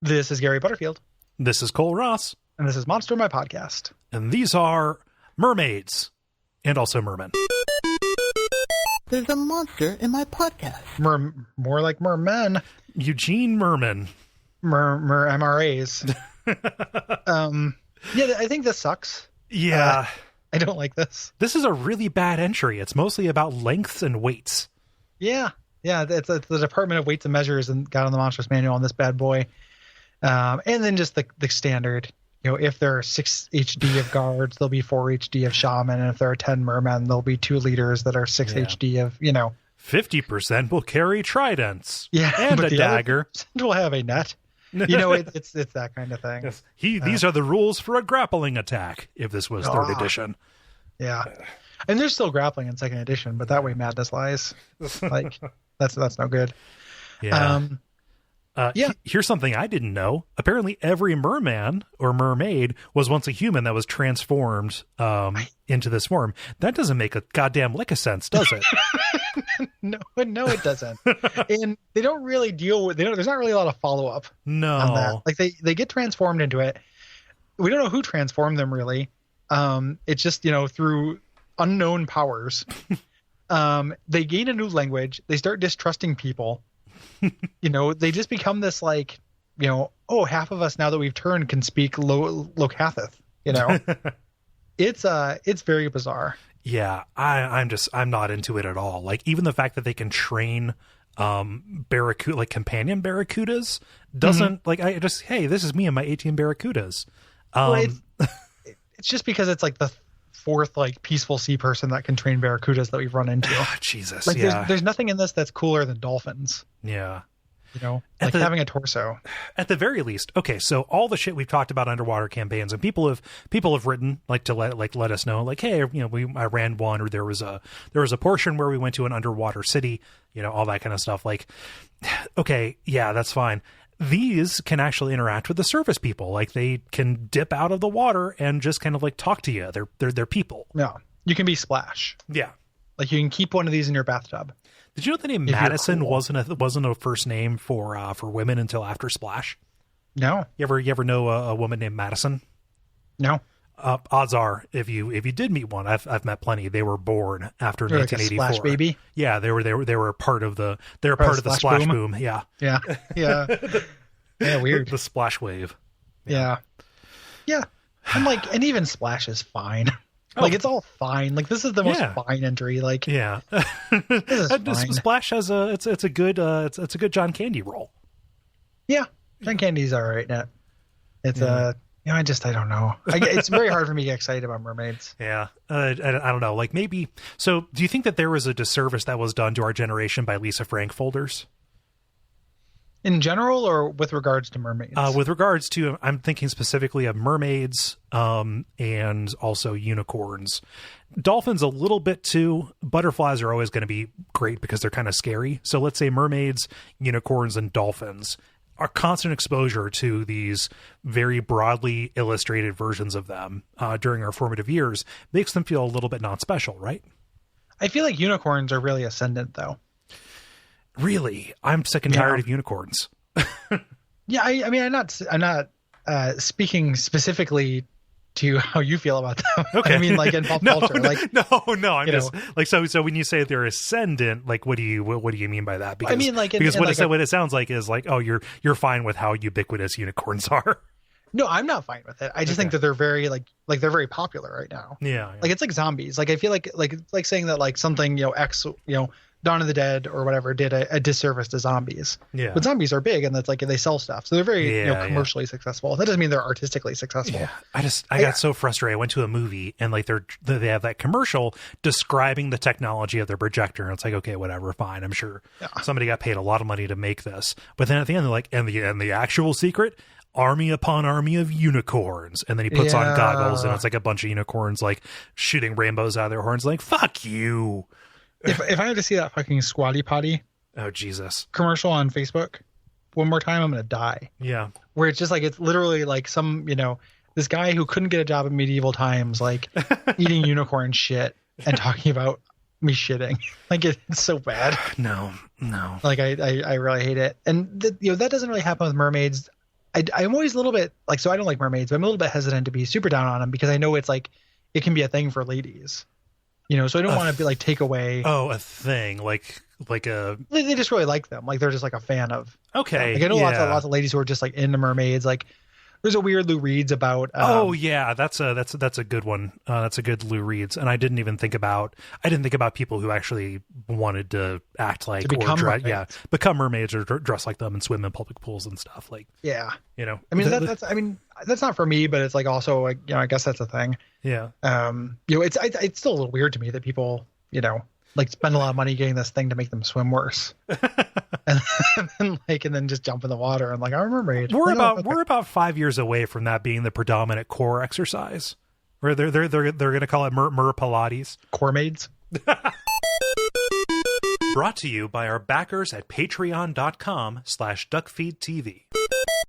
This is Gary Butterfield. This is Cole Ross. And this is Monster, my podcast. And these are mermaids and also mermen. There's a monster in my podcast. More like mermen. Eugene Merman. MRAs. Yeah, I think this sucks. Yeah. I don't like this. This is a really bad entry. It's mostly about lengths and weights. Yeah. It's the Department of Weights and Measures and got on the Monstrous Manual on this bad boy. And then just the standard. If there are 6 HD of guards, there'll be 4 HD of shaman. And if there are 10 mermen, there'll be 2 leaders that are 6 HD of, 50% will carry tridents. Yeah. And but a dagger. Will have a net. It's that kind of thing. Yes. These are the rules for a grappling attack, if this was 3rd edition. Yeah. And there's still grappling in 2nd edition, but that way madness lies. Like, that's no good. Yeah. Here's something I didn't know. Apparently every merman or mermaid was once a human that was transformed into this form. That doesn't make a goddamn lick of sense, does it? No, it doesn't. And they don't really deal with, there's not really a lot of follow-up on that. Like they get transformed into it. We don't know who transformed them really. It's just, through unknown powers. They gain a new language. They start distrusting people. They just become this like, half of us now that we've turned can speak Locathith, It's very bizarre. Yeah, I'm not into it at all. Like even the fact that they can train barracuda, like companion barracudas doesn't hey, this is me and my 18 barracudas. It's just because it's like the 4th like peaceful sea person that can train barracudas that we've run into. Jesus. Like there's nothing in this that's cooler than dolphins. Yeah. Having a torso. At the very least. Okay, so all the shit we've talked about underwater campaigns, and people have written to let us know, like, hey, I ran one, or there was a portion where we went to an underwater city, all that kind of stuff. Like, okay, yeah, that's fine. These can actually interact with the surface people. Like they can dip out of the water and just kind of like talk to you. They're people. Yeah, you can be Splash. Yeah, like you can keep one of these in your bathtub. Did you know the name Madison wasn't a first name for women until after Splash? No. You ever know a woman named Madison? No. Odds are, if you did meet one, I've met plenty. They were born after 1984. Like a Splash baby. Yeah, they were part of the splash boom. Yeah. Yeah. Weird. The splash wave. Yeah. And even Splash is fine. Like it's all fine. Like this is the most fine entry. Like Splash has it's a good John Candy role. Yeah, John Candy's all right. It's I don't know. It's very hard for me to get excited about mermaids. Yeah, I don't know. Like maybe. So, do you think that there was a disservice that was done to our generation by Lisa Frank folders? In general, or with regards to mermaids? With regards to, I'm thinking specifically of mermaids and also unicorns. Dolphins a little bit too. Butterflies are always going to be great because they're kind of scary. So let's say mermaids, unicorns, and dolphins. Our constant exposure to these very broadly illustrated versions of them during our formative years makes them feel a little bit not special, right? I feel like unicorns are really ascendant, though. Really? I'm sick and tired of unicorns. Yeah, I mean, I'm not speaking specifically to how you feel about them. Okay. I mean, like in pop culture. I'm just like so when you say they're ascendant, like what do you mean by that? Because I mean, like what it sounds like is like, oh, you're fine with how ubiquitous unicorns are. No, I'm not fine with it. I just think that they're very like they're very popular right now. Yeah. Like it's like zombies. Like I feel like saying that like something X Dawn of the Dead or whatever did a disservice to zombies. Yeah. But zombies are big and that's like they sell stuff. So they're very commercially successful. That doesn't mean they're artistically successful. Yeah. I got so frustrated. I went to a movie and like they have that commercial describing the technology of their projector. And it's like, okay, whatever, fine. I'm sure somebody got paid a lot of money to make this. But then at the end they're like, and the actual secret, army upon army of unicorns. And then he puts on goggles and it's like a bunch of unicorns like shooting rainbows out of their horns. Like, fuck you. If I have to see that fucking Squatty Potty commercial on Facebook one more time, I'm gonna die. Yeah, where it's just like it's literally like some this guy who couldn't get a job in medieval times, like eating unicorn shit and talking about me shitting. Like it's so bad. No. Like I really hate it, and that doesn't really happen with mermaids. I'm always a little bit like, so I don't like mermaids, but I'm a little bit hesitant to be super down on them because I know it's like, it can be a thing for ladies, you know, so I don't want to be like, take away. Oh, a thing like a, they just really like them. Like they're just like a fan of. Okay. Like I know lots of ladies who are just like into mermaids. Like there's a weird Lou Reed's about. Oh yeah, that's a good one. That's a good Lou Reed's, and I didn't think about people who actually wanted to act like, to become mermaids. Become mermaids or dress like them and swim in public pools and stuff. Like yeah, you know. I mean that's not for me, but it's like also like, you know, I guess that's a thing. Yeah. You know, it's still a little weird to me that people, you know, like spend a lot of money getting this thing to make them swim worse. and then just jump in the water and like, I'm a mermaid. We're about 5 years away from that being the predominant core exercise. Where they're going to call it mer Pilates. Core maids. Brought to you by our backers at patreon.com/Duckfeed.tv.